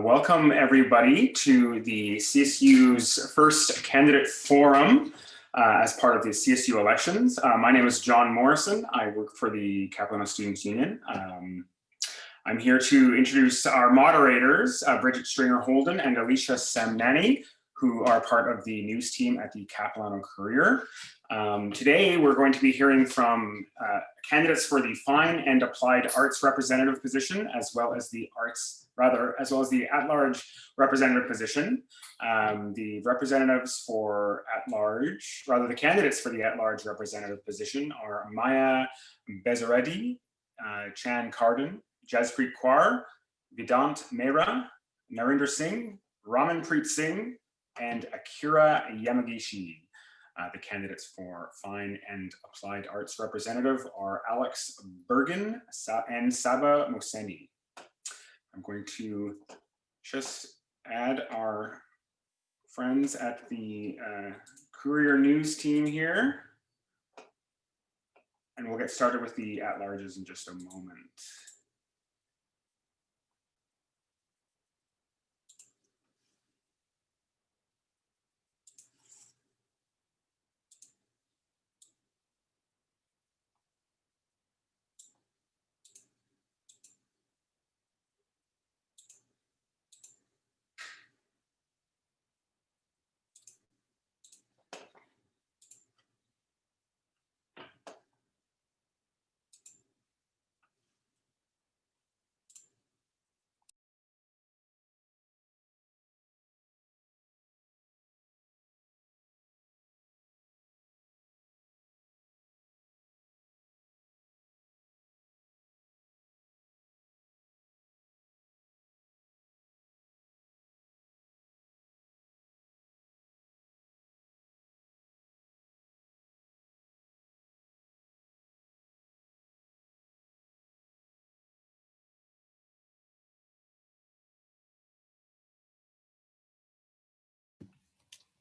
Welcome everybody to the CSU's first candidate forum as part of the CSU elections. My name is John Morrison. I work for the Capilano Students Union. I'm here to introduce our moderators, Bridget Stringer-Holden and Alicia Samnani, who are part of the news team at the Capilano Courier. Today, we're going to be hearing from candidates for the Fine and Applied Arts representative position, as well as the at-large representative position. The candidates for the at-large representative position are Maya Bezaredi, Chan Carden, Jaspreet Kaur, Vedant Mehra, Narinder Singh, Ramanpreet Singh, and Akira Yamagishi. The candidates for Fine and Applied Arts representative are Alex Bergen and Saba Mohseni. I'm going to just add our friends at the Courier News team here, and we'll get started with the at-larges in just a moment.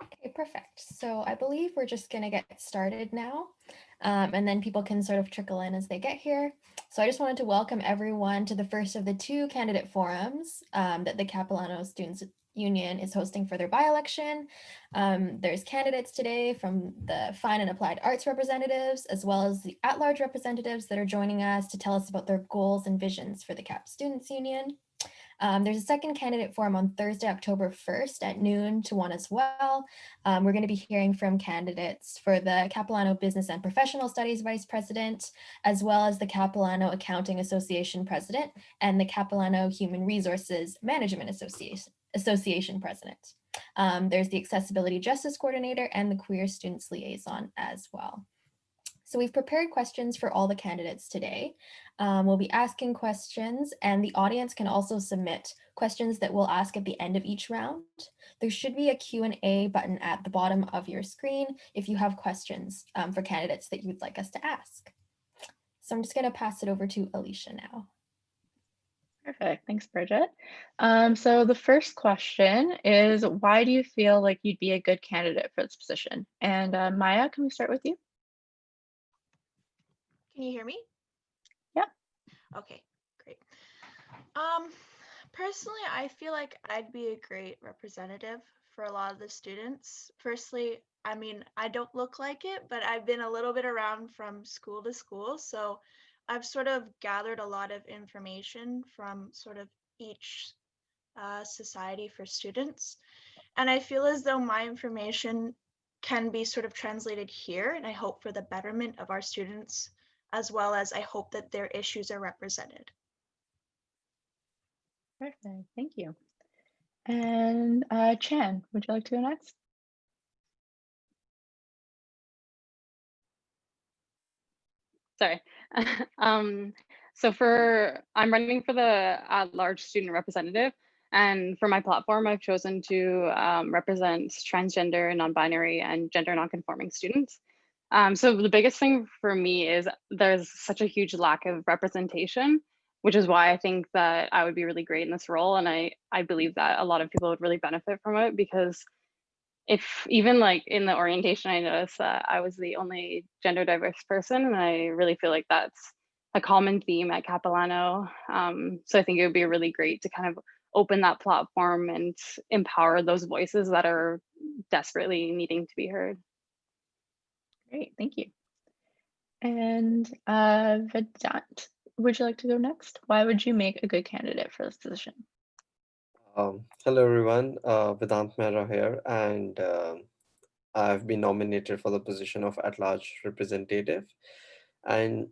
Okay, perfect. So I believe we're just going to get started now, and then people can sort of trickle in as they get here. So I just wanted to welcome everyone to the first of the two candidate forums that the Capilano Students Union is hosting for their by-election. There's candidates today from the Fine and Applied Arts representatives, as well as the at-large representatives that are joining us to tell us about their goals and visions for the Cap Students Union. There's a second candidate forum on Thursday, October 1st at noon to 1 as well. We're going to be hearing from candidates for the Capilano Business and Professional Studies Vice President, as well as the Capilano Accounting Association President and the Capilano Human Resources Management Association President. There's the Accessibility Justice Coordinator and the Queer Students Liaison as well. So we've prepared questions for all the candidates today. We'll be asking questions, and the audience can also submit questions that we'll ask at the end of each round. There should be a Q&A button at the bottom of your screen if you have questions for candidates that you'd like us to ask. So I'm just going to pass it over to Alicia now. Perfect. Thanks, Bridget. So the first question is, why do you feel like you'd be a good candidate for this position? And Maya, can we start with you? Can you hear me? Yeah. Okay, great. Personally, I feel like I'd be a great representative for a lot of the students. Firstly, I mean, I don't look like it, but I've been a little bit around from school to school. So I've sort of gathered a lot of information from sort of each society for students. And I feel as though my information can be sort of translated here, and I hope for the betterment of our students, as well as I hope that their issues are represented. Perfect. Thank you. And Chan, would you like to go next? Sorry. I'm running for the at-large student representative, and for my platform, I've chosen to represent transgender, non-binary, and gender non-conforming students. So the biggest thing for me is there's such a huge lack of representation, which is why I think that I would be really great in this role. And I believe that a lot of people would really benefit from it, because if even like in the orientation, I noticed that I was the only gender diverse person, and I really feel like that's a common theme at Capilano. So I think it would be really great to kind of open that platform and empower those voices that are desperately needing to be heard. Great, thank you. And Vedant, would you like to go next? Why would you make a good candidate for this position? Hello everyone, Vedant Mehra here, and I've been nominated for the position of at-large representative, and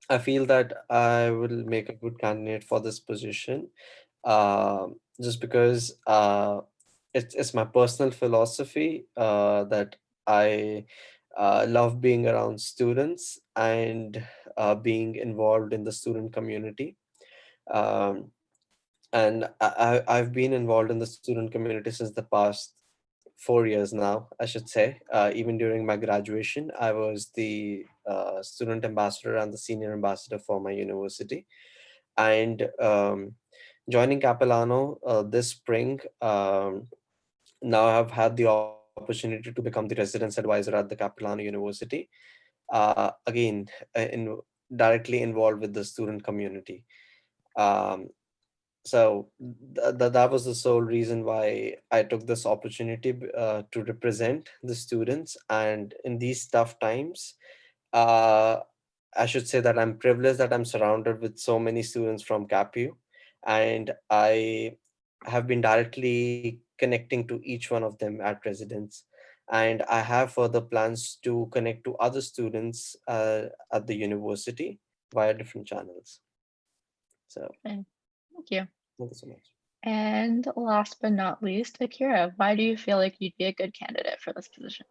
I feel that I will make a good candidate for this position, just because it's my personal philosophy that I love being around students and being involved in the student community. Um, and I've been involved in the student community since the past 4 years now, I should say. Even during my graduation, I was the student ambassador and the senior ambassador for my university. And joining Capilano this spring, now I've had the opportunity to become the residence advisor at the Capilano University. Again, directly involved with the student community. Um, so that was the sole reason why I took this opportunity to represent the students. And in these tough times, uh, I should say that I'm privileged that I'm surrounded with so many students from CAPU, and I have been directly connecting to each one of them at residence. And I have further plans to connect to other students at the university via different channels. So Okay, thank you. thank you so much. And last but not least, Akira, why do you feel like you'd be a good candidate for this position?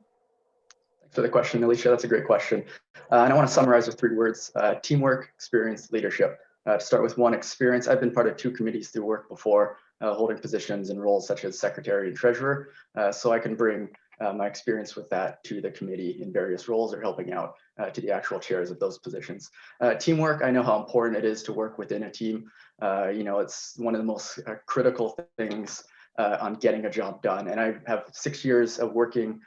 Thanks for the question, Alicia. That's a great question. And I want to summarize with 3 words: teamwork, experience, leadership. To start with one, experience. I've been part of 2 committees through work before, holding positions and roles such as secretary and treasurer. So I can bring my experience with that to the committee in various roles or helping out to the actual chairs of those positions. Teamwork, I know how important it is to work within a team. It's one of the most critical things on getting a job done. And I have 6 years of working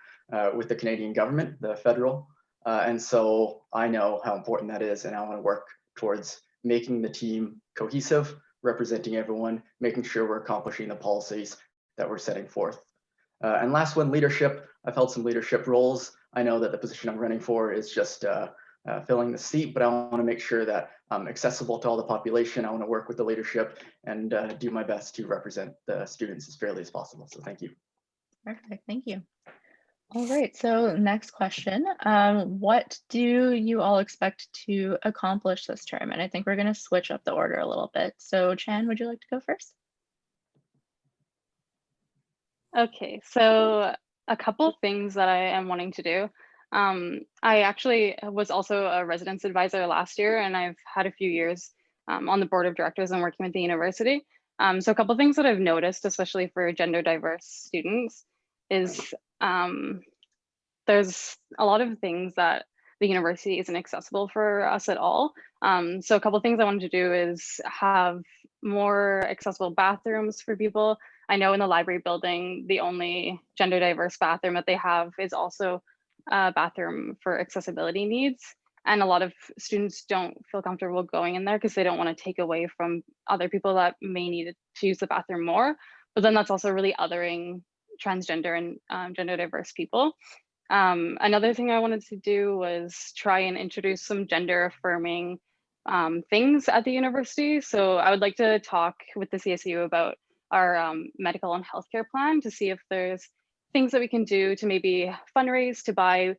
with the Canadian government, the federal. And so I know how important that is, and I want to work towards making the team cohesive, representing everyone, making sure we're accomplishing the policies that we're setting forth. And last one, leadership. I've held some leadership roles. I know that the position I'm running for is just filling the seat, but I want to make sure that I'm accessible to all the population. I want to work with the leadership and do my best to represent the students as fairly as possible. So thank you. Perfect, thank you. All right, so next question. What do you all expect to accomplish this term? And I think we're going to switch up the order a little bit. So Chan, would you like to go first? Okay, so a couple of things that I am wanting to do. I actually was also a residence advisor last year, and I've had a few years on the board of directors and working with the university. So a couple of things that I've noticed, especially for gender diverse students, is there's a lot of things that the university isn't accessible for us at all. So a couple of things I wanted to do is have more accessible bathrooms for people. I know in the library building, the only gender diverse bathroom that they have is also a bathroom for accessibility needs. And a lot of students don't feel comfortable going in there because they don't want to take away from other people that may need to use the bathroom more. But then that's also really othering transgender and gender diverse people. Another thing I wanted to do was try and introduce some gender affirming things at the university. So I would like to talk with the CSU about our medical and healthcare plan to see if there's things that we can do to maybe fundraise to buy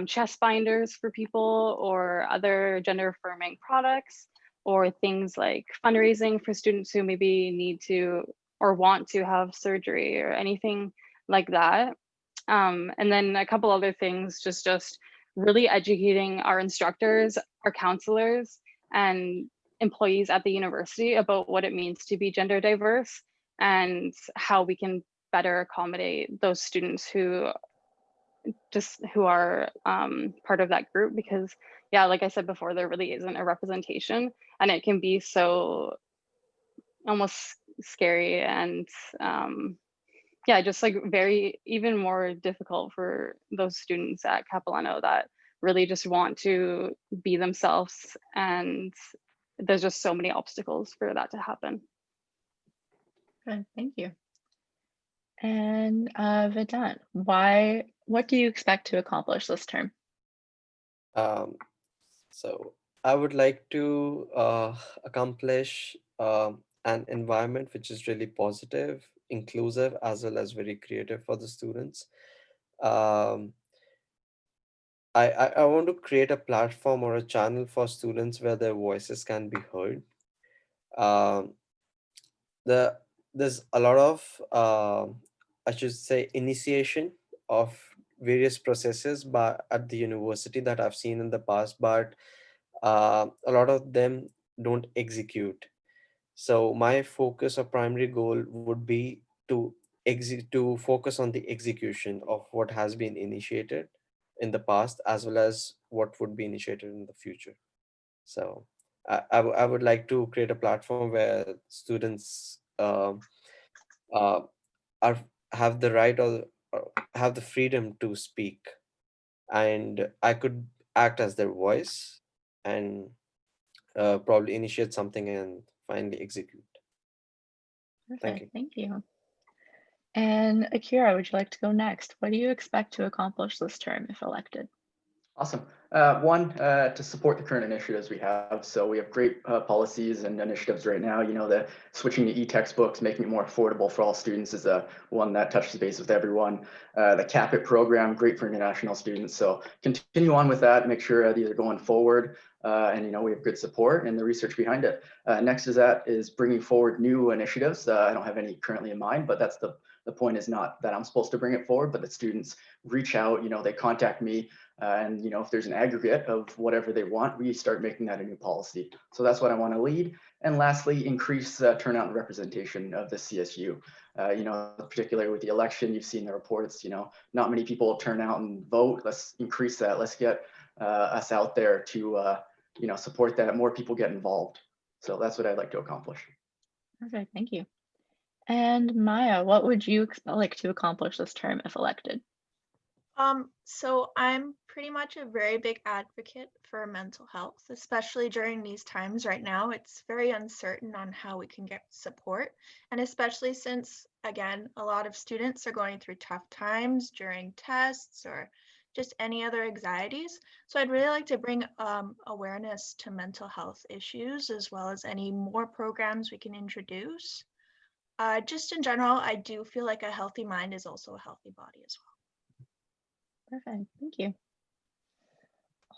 chest binders for people or other gender affirming products, or things like fundraising for students who maybe need to or want to have surgery or anything like that. And then a couple other things, just really educating our instructors, our counselors, and employees at the university about what it means to be gender diverse and how we can better accommodate those students who are part of that group. Because yeah, like I said before, there really isn't a representation, and it can be so almost scary and yeah, just like very even more difficult for those students at Capilano that really just want to be themselves, and there's just so many obstacles for that to happen. Good, thank you. And Vedant, what do you expect to accomplish this term? Um, so I would like to accomplish an environment which is really positive, inclusive, as well as very creative for the students. Um, I want to create a platform or a channel for students where their voices can be heard. Um, the there's a lot of I should say initiation of various processes but at the university that I've seen in the past, but a lot of them don't execute. So my focus or primary goal would be to to focus on the execution of what has been initiated in the past as well as what would be initiated in the future. So I would like to create a platform where students uh, are have the right or have the freedom to speak, and I could act as their voice and probably initiate something and finally execute. Thank you. Perfect, thank you. And Akira, would you like to go next? What do you expect to accomplish this term if elected? Awesome. One, to support the current initiatives we have. So we have great policies and initiatives right now. You know, the switching to e-textbooks, making it more affordable for all students is one that touches base with everyone. The CAP-IT program, great for international students. So continue on with that, make sure these are going forward. And, you know, we have good support and the research behind it. Next is bringing forward new initiatives. I don't have any currently in mind, but that's the point is not that I'm supposed to bring it forward, but that students reach out, you know, they contact me. And you know, if there's an aggregate of whatever they want, we start making that a new policy. So that's what I want to lead. And lastly, increase turnout and representation of the CSU. You know, particularly with the election, you've seen the reports. You know, not many people turn out and vote. Let's increase that. Let's get us out there to you know, support that. More people get involved. So that's what I'd like to accomplish. Perfect, thank you. And Maya, what would you like to accomplish this term if elected? So I'm pretty much a very big advocate for mental health, especially during these times right now. It's very uncertain on how we can get support. And especially since, again, a lot of students are going through tough times during tests or just any other anxieties. So I'd really like to bring awareness to mental health issues as well as any more programs we can introduce. Just in general, I do feel like a healthy mind is also a healthy body as well. Perfect, thank you.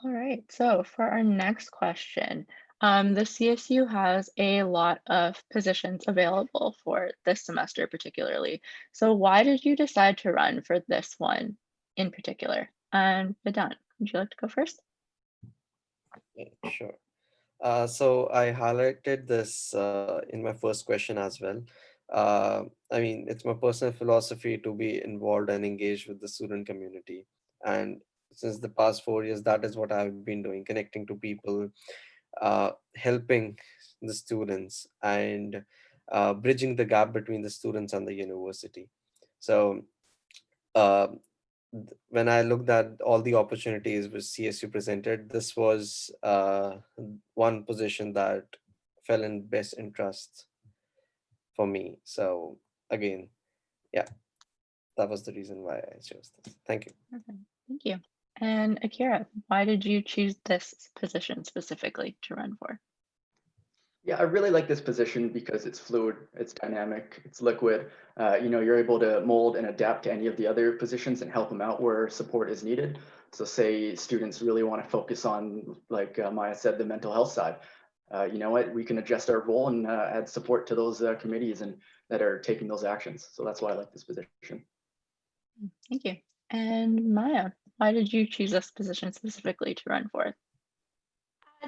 All right, so for our next question, the CSU has a lot of positions available for this semester particularly. So why did you decide to run for this one in particular? And Vedant, would you like to go first? Yeah, sure. So I highlighted this in my first question as well. I mean, it's my personal philosophy to be involved and engaged with the student community. And since the past 4 years, that is what I've been doing, connecting to people, helping the students, and bridging the gap between the students and the university. So uh, when I looked at all the opportunities which CSU presented, this was one position that fell in best interest for me. So again, yeah, that was the reason why I chose this. Thank you. Perfect, thank you. And Akira, why did you choose this position specifically to run for? Yeah, I really like this position because it's fluid, it's dynamic, it's liquid. You know, you're able to mold and adapt to any of the other positions and help them out where support is needed. So say students really want to focus on, like Maya said, the mental health side. You know what, we can adjust our role and add support to those committees and that are taking those actions. So that's why I like this position. Thank you. And Maya, why did you choose this position specifically to run for?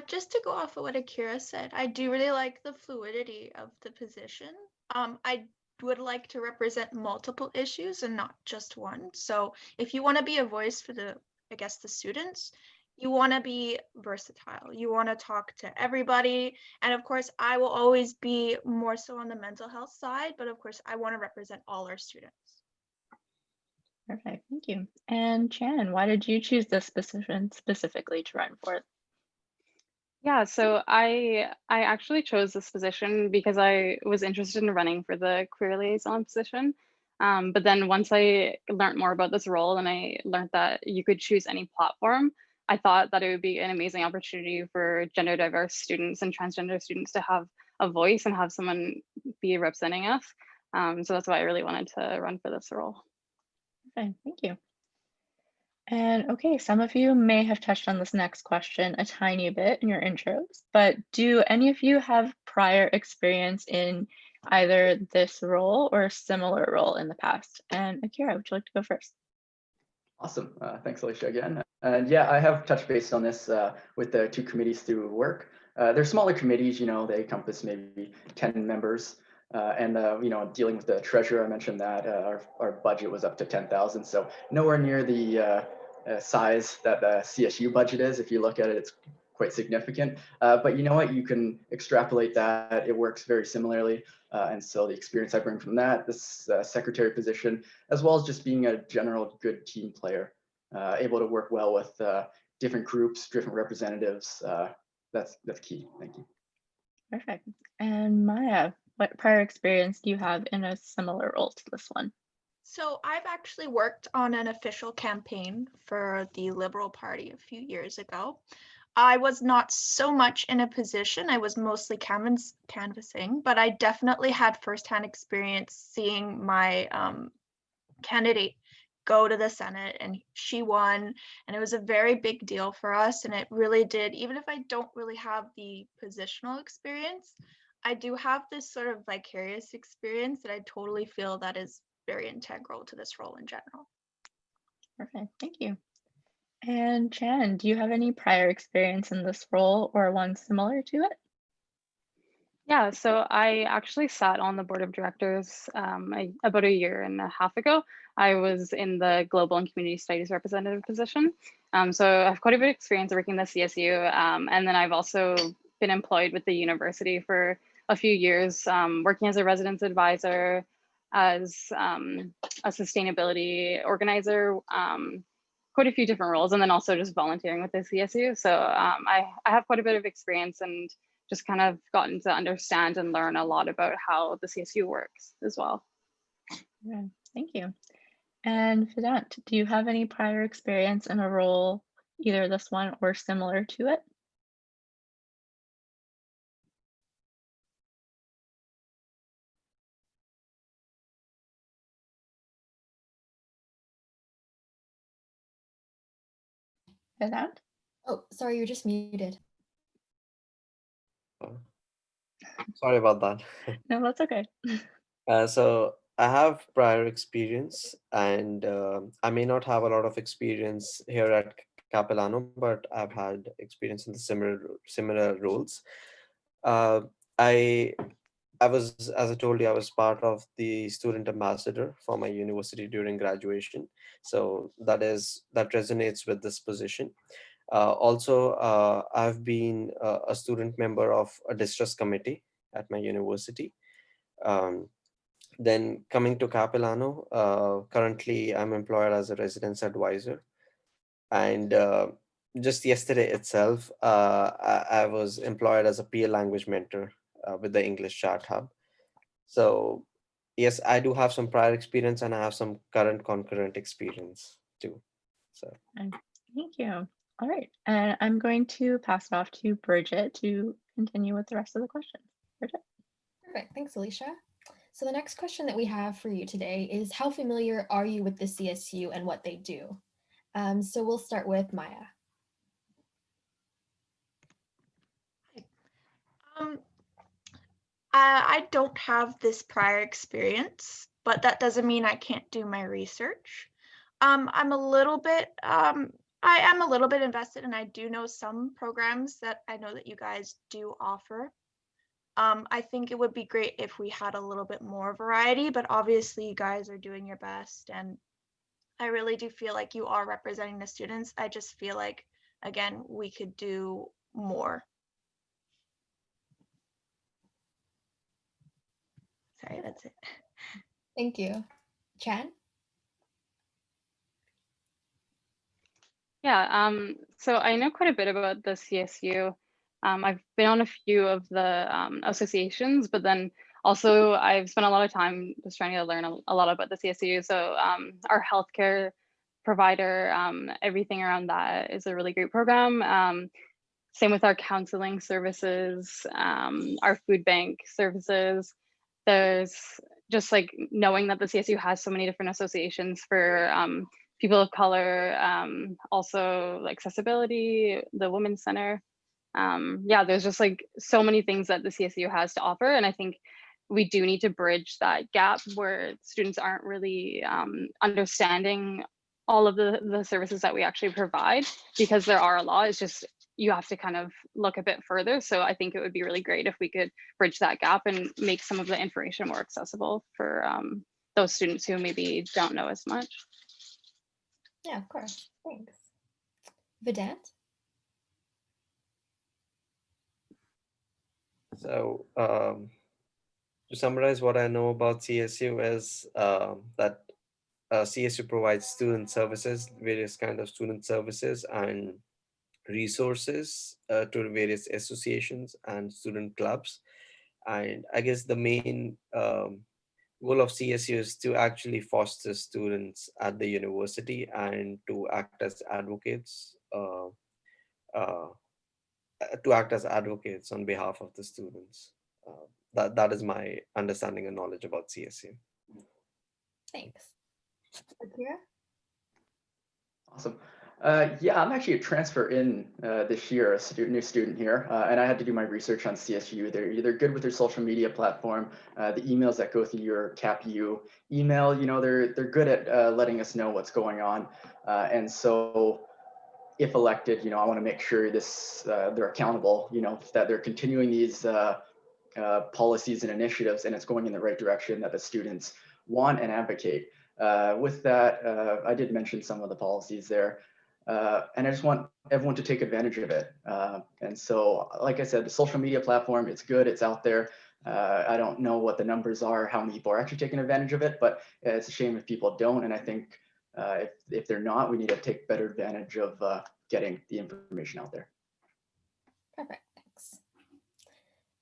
Just to go off of what Akira said, I do really like the fluidity of the position. I would like to represent multiple issues and not just one. So if you want to be a voice for I guess, the students, you want to be versatile. You want to talk to everybody. And of course, I will always be more so on the mental health side, but of course, I want to represent all our students. Perfect, thank you. And Chan, why did you choose this position specifically to run for? Yeah, so I actually chose this position because I was interested in running for the career liaison position. But then once I learned more about this role and I learned that you could choose any platform, I thought that it would be an amazing opportunity for gender diverse students and transgender students to have a voice and have someone be representing us. So that's why I really wanted to run for this role. Okay, thank you. And okay, some of you may have touched on this next question a tiny bit in your intros, but do any of you have prior experience in either this role or a similar role in the past? And Akira, would you like to go first? Awesome. Thanks, Alicia, again. And yeah, I have touched base on this with the two committees through work. They're smaller committees, they encompass maybe 10 members. And dealing with the treasurer, I mentioned that our budget was up to 10,000. So nowhere near the size that the CSU budget is. If you look at it, it's quite significant. But you know what? You can extrapolate that. It works very similarly. And so the experience I bring from that, this secretary position, as well as just being a general good team player, able to work well with different groups, different representatives. That's key. Thank you. Perfect. And Maya, what prior experience do you have in a similar role to this one? So I've actually worked on an official campaign for the Liberal Party a few years ago. I was not so much in a position, I was mostly canvassing, but I definitely had firsthand experience seeing my candidate go to the Senate, and she won, and it was a very big deal for us. And it really did, even if I don't really have the positional experience, I do have this sort of vicarious experience that I totally feel that is very integral to this role in general. Perfect, thank you. And Jan, do you have any prior experience in this role or one similar to it? Yeah, so I actually sat on the board of directors about a year and a half ago. I was in the global and community studies representative position. So I have quite a bit of experience working in the CSU. And then I've also been employed with the university for a few years, working as a residence advisor, as a sustainability organizer, quite a few different roles, and then also just volunteering with the CSU. So I have quite a bit of experience and just kind of gotten to understand and learn a lot about how the CSU works as well. Yeah, thank you. And Vedant, do you have any prior experience in a role, either this one or similar to it? Vedant? Oh, sorry, you're just muted. Sorry about that. No, that's okay. So I have prior experience, and I may not have a lot of experience here at Capilano, but I've had experience in the similar roles. Uh, I I was, as I told you, I was part of the student ambassador for my university during graduation. So that resonates with this position. Also, I've been a student member of a distress committee at my university. Um, then coming to Capilano, currently I'm employed as a residence advisor. And just yesterday itself, I was employed as a peer language mentor with the English Chat Hub. So yes, I do have some prior experience and I have some current concurrent experience too. So Thank you. All right, and I'm going to pass it off to Bridget to continue with the rest of the questions. Bridget? Perfect, thanks, Alicia. So the next question that we have for you today is, how familiar are you with the CSU and what they do? So we'll start with Maya. I don't have this prior experience, but that doesn't mean I can't do my research. I'm a little bit, I am a little bit invested, and I do know some programs that I know that you guys do offer. I think it would be great if we had a little bit more variety, but obviously you guys are doing your best, and I really do feel like you are representing the students. I just feel like, again, we could do more. Sorry, that's it. Thank you. Chan? Yeah, so I know quite a bit about the CSU. I've been on a few of the associations, but then also I've spent a lot of time just trying to learn a lot about the CSU. So our healthcare provider, everything around that is a really great program. Same with our counseling services, our food bank services. There's just like knowing that the CSU has so many different associations for people of color, also like accessibility, the Women's Center. Yeah, there's just like so many things that the CSU has to offer. And I think we do need to bridge that gap where students aren't really understanding all of the services that we actually provide, because there are a lot. It's just you have to kind of look a bit further. So I think it would be really great if we could bridge that gap and make some of the information more accessible for those students who maybe don't know as much. Yeah, of course. Thanks. Vedant? So to summarize what I know about CSU is that CSU provides student services, various kind of student services and resources to various associations and student clubs. And I guess the main goal of CSU is to actually foster students at the university and uh, to act as advocates on behalf of the students. That is my understanding and knowledge about CSU. Thanks. Akira? Awesome. Yeah, I'm actually a transfer in this year, new student here, and I had to do my research on CSU. They're either good with their social media platform, the emails that go through your CapU email. They're good at letting us know what's going on, and so if elected, I want to make sure they're accountable. That they're continuing these policies and initiatives, and it's going in the right direction that the students want and advocate. With that, I did mention some of the policies there. And I just want everyone to take advantage of it. And so, like I said, the social media platform, it's good, it's out there. I don't know what the numbers are, how many people are actually taking advantage of it, but it's a shame if people don't. And I think if they're not, we need to take better advantage of getting the information out there. Perfect, thanks.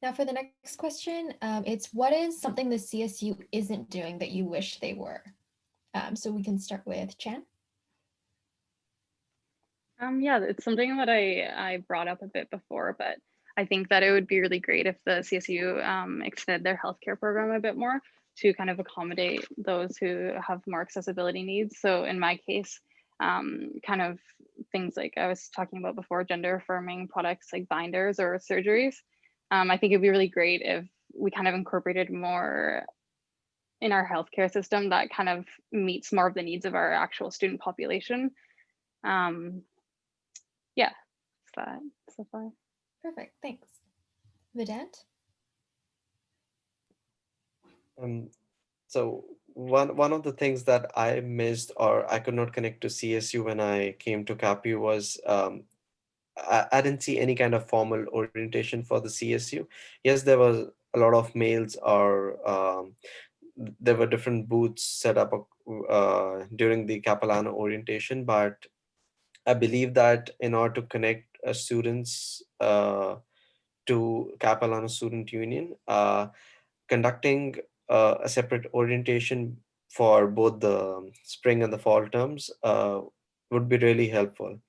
Now for the next question, it's what is something the CSU isn't doing that you wish they were? So we can start with Chan. Yeah, it's something that I brought up a bit before, but I think that it would be really great if the CSU extended their healthcare program a bit more to kind of accommodate those who have more accessibility needs. So in my case, kind of things like I was talking about before, gender affirming products like binders or surgeries. I think it'd be really great if we kind of incorporated more in our healthcare system that kind of meets more of the needs of our actual student population. Yeah, it's that so far. Perfect, thanks. Vedant? So one of the things that I missed or I could not connect to CSU when I came to CAPU was I didn't see any kind of formal orientation for the CSU. Yes, there was a lot of mails or there were different booths set up during the Capilano orientation, but I believe that in order to connect students to Capilano Student Union, conducting a separate orientation for both the spring and the fall terms would be really helpful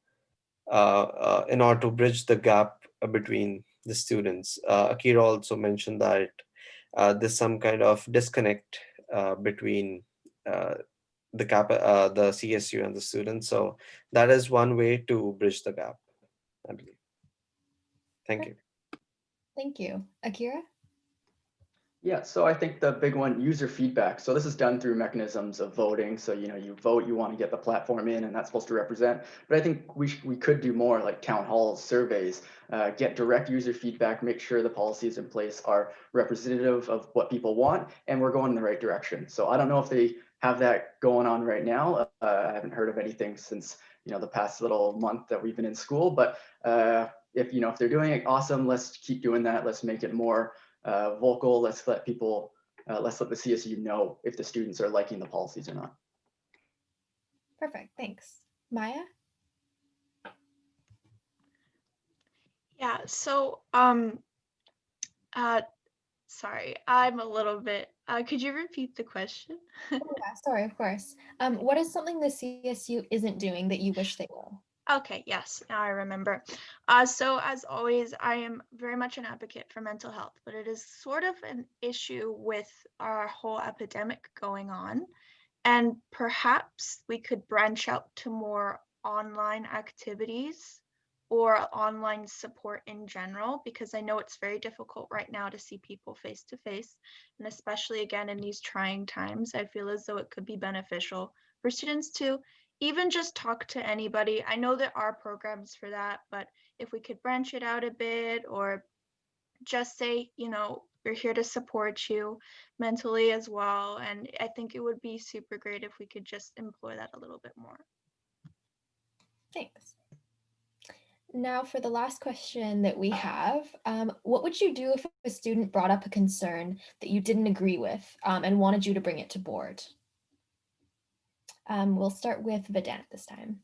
in order to bridge the gap between the students. Akira also mentioned that there's some kind of disconnect between the CSU and the students. So that is one way to bridge the gap, I believe. Thank you. Thank you. Akira? Yeah, so I think the big one, user feedback. So this is done through mechanisms of voting. So, you vote, you want to get the platform in, and that's supposed to represent. But I think we could do more, like town halls, surveys, get direct user feedback, make sure the policies in place are representative of what people want, and we're going in the right direction. So I don't know if they have that going on right now. I haven't heard of anything since, the past little month that we've been in school. But if they're doing it, awesome. Let's keep doing that. Let's make it more vocal. Let's let the CSU know if the students are liking the policies or not. Perfect, thanks. Maya? Yeah, so uh sorry, I'm a little bit could you repeat the question? Oh, yeah, sorry, of course. What is something the CSU isn't doing that you wish they were? Okay, yes, now I remember. So as always, I am very much an advocate for mental health, but it is sort of an issue with our whole epidemic going on. And perhaps we could branch out to more online activities or online support in general, because I know it's very difficult right now to see people face to face. And especially again in these trying times, I feel as though it could be beneficial for students to even just talk to anybody. I know there are programs for that, but if we could branch it out a bit or just say, we're here to support you mentally as well. And I think it would be super great if we could just employ that a little bit more. Thanks. Now for the last question that we have, what would you do if a student brought up a concern that you didn't agree with and wanted you to bring it to board? We'll start with Vedant this time.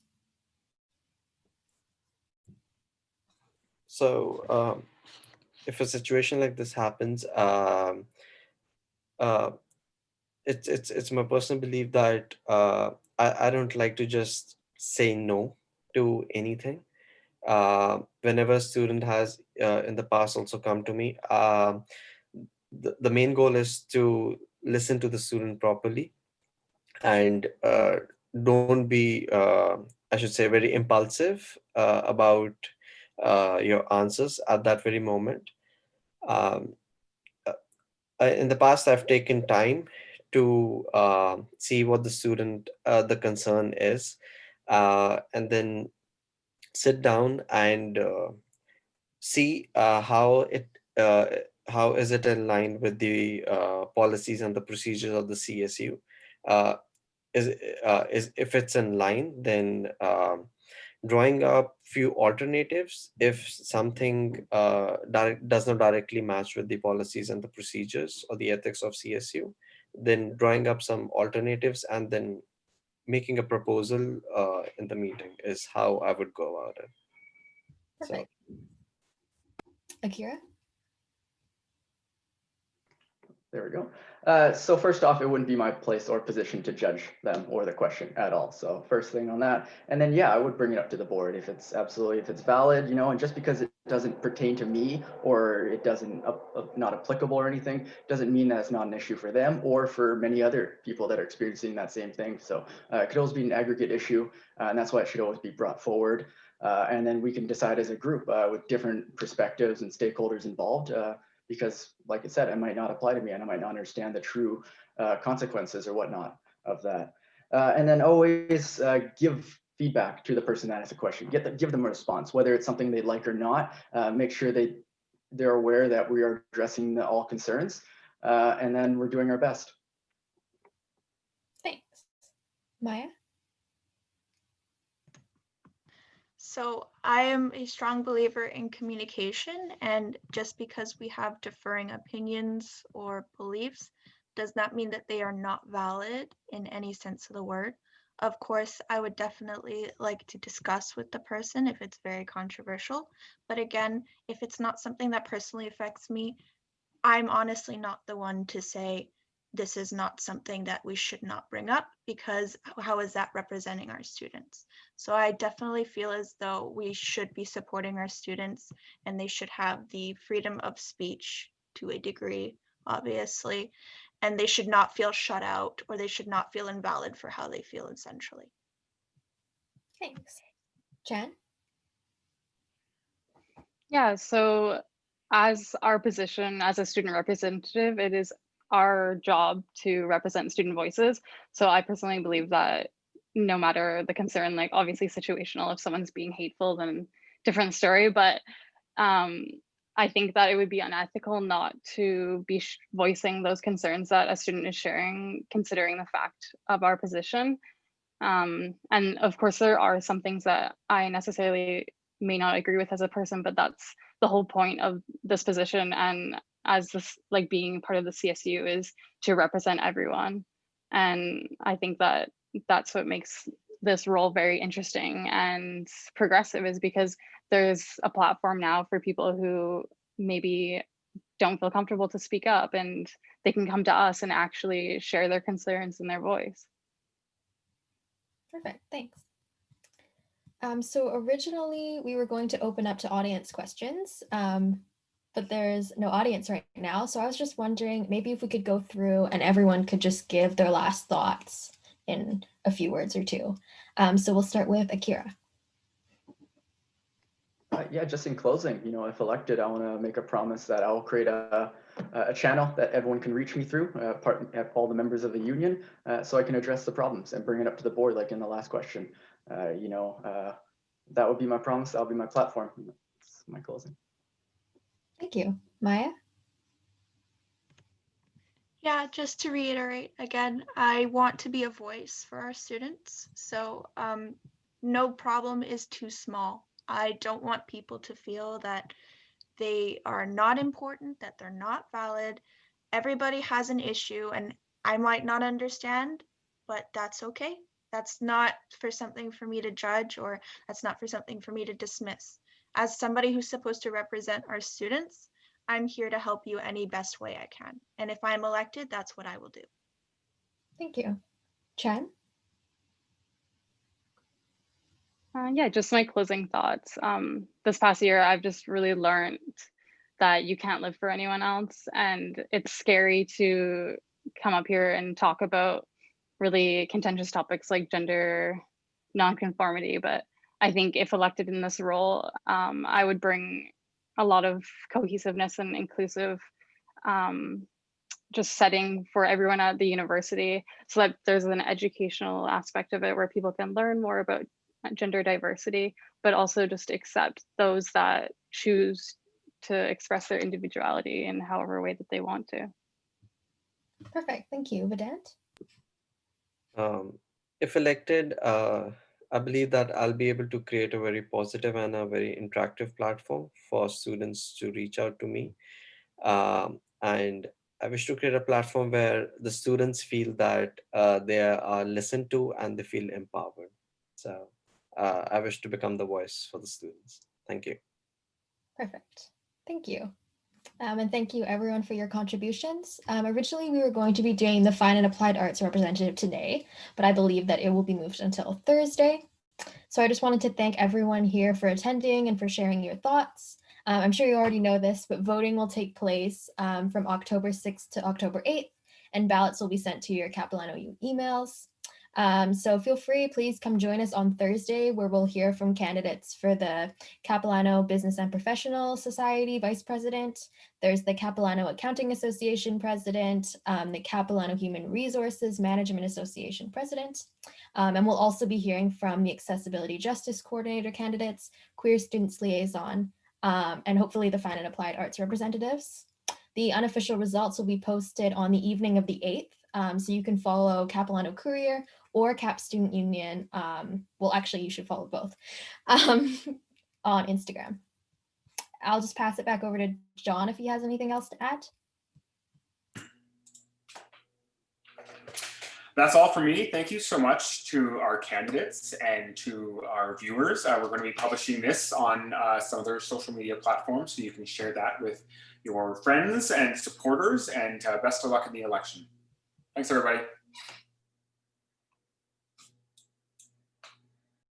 So if a situation like this happens, uh, it's my personal belief that I don't like to just say no to anything. Whenever a student has in the past also come to me, the main goal is to listen to the student properly and don't be, I should say, very impulsive about your answers at that very moment. Um, in the past, I've taken time to see what the student, the concern is, and then sit down and see uh, how is it in line with the policies and the procedures of the CSU. Uh, is if it's in line, then drawing up few alternatives if something does not directly match with the policies and the procedures or the ethics of CSU, then drawing up some alternatives and then making a proposal in the meeting is how I would go about it. So Perfect. Akira? There we go. So first off, it wouldn't be my place or position to judge them or the question at all. So first thing on that, and then yeah, I would bring it up to the board if it's valid, and just because it doesn't pertain to me or it doesn't not applicable or anything, doesn't mean that it's not an issue for them or for many other people that are experiencing that same thing. So it could always be an aggregate issue, and that's why it should always be brought forward. And then we can decide as a group with different perspectives and stakeholders involved. Because like I said, it might not apply to me and I might not understand the true consequences or whatnot of that. And then always give feedback to the person that has a question. Give them a response, whether it's something they like or not. Make sure they're aware that we are addressing all concerns, and then we're doing our best. Thanks. Maya? So I am a strong believer in communication, and just because we have differing opinions or beliefs does not mean that they are not valid in any sense of the word. Of course, I would definitely like to discuss with the person if it's very controversial, but again, if it's not something that personally affects me, I'm honestly not the one to say this is not something that we should not bring up, because how is that representing our students? So I definitely feel as though we should be supporting our students and they should have the freedom of speech to a degree, obviously, and they should not feel shut out or they should not feel invalid for how they feel essentially. Thanks. Jan? Yeah, so as our position as a student representative, it is our job to represent student voices. So I personally believe that no matter the concern, like obviously situational, if someone's being hateful, then different story. But I think that it would be unethical not to be voicing those concerns that a student is sharing, considering the fact of our position. And of course, there are some things that I necessarily may not agree with as a person, but that's the whole point of this position. And as this, like being part of the CSU, is to represent everyone. And I think that that's what makes this role very interesting and progressive is because there's a platform now for people who maybe don't feel comfortable to speak up, and they can come to us and actually share their concerns and their voice. Perfect, thanks. So originally we were going to open up to audience questions, but there's no audience right now. So I was just wondering maybe if we could go through and everyone could just give their last thoughts in a few words or two. So we'll start with Akira. Yeah, just in closing, if elected, I want to make a promise that I will create a channel that everyone can reach me through, all the members of the union, so I can address the problems and bring it up to the board, like in the last question. That would be my promise. That'll be my platform. That's my closing. Thank you. Maya? Yeah, just to reiterate again, I want to be a voice for our students. So no problem is too small. I don't want people to feel that they are not important, that they're not valid. Everybody has an issue and I might not understand, but that's okay. That's not for something for me to judge, or that's not for something for me to dismiss. As somebody who's supposed to represent our students, I'm here to help you any best way I can. And if I'm elected, that's what I will do. Thank you. Chen? Yeah, just my closing thoughts. This past year, I've just really learned that you can't live for anyone else. And it's scary to come up here and talk about really contentious topics like gender nonconformity. But I think if elected in this role, I would bring a lot of cohesiveness and inclusive just setting for everyone at the university, so that there's an educational aspect of it where people can learn more about gender diversity, but also just accept those that choose to express their individuality in however way that they want to. Perfect, thank you. Vedant? If elected, I believe that I'll be able to create a very positive and a very interactive platform for students to reach out to me. And I wish to create a platform where the students feel that they are listened to and they feel empowered. So I wish to become the voice for the students. Thank you. Perfect, thank you. And thank you everyone for your contributions. Originally, we were going to be doing the Fine and Applied Arts representative today, but I believe that it will be moved until Thursday. So I just wanted to thank everyone here for attending and for sharing your thoughts. I'm sure you already know this, but voting will take place from October 6th to October 8th, and ballots will be sent to your Capilano emails. So feel free, please come join us on Thursday, where we'll hear from candidates for the Capilano Business and Professional Society Vice President. There's the Capilano Accounting Association President, the Capilano Human Resources Management Association President. And we'll also be hearing from the Accessibility Justice Coordinator candidates, Queer Students Liaison, and hopefully the Fine and Applied Arts representatives. The unofficial results will be posted on the evening of the 8th, so you can follow Capilano Courier or Cap Student Union. Well, actually, you should follow both on Instagram. I'll just pass it back over to John if he has anything else to add. That's all for me. Thank you so much to our candidates and to our viewers. We're going to be publishing this on some other social media platforms, so you can share that with your friends and supporters, and best of luck in the election. Thanks, everybody.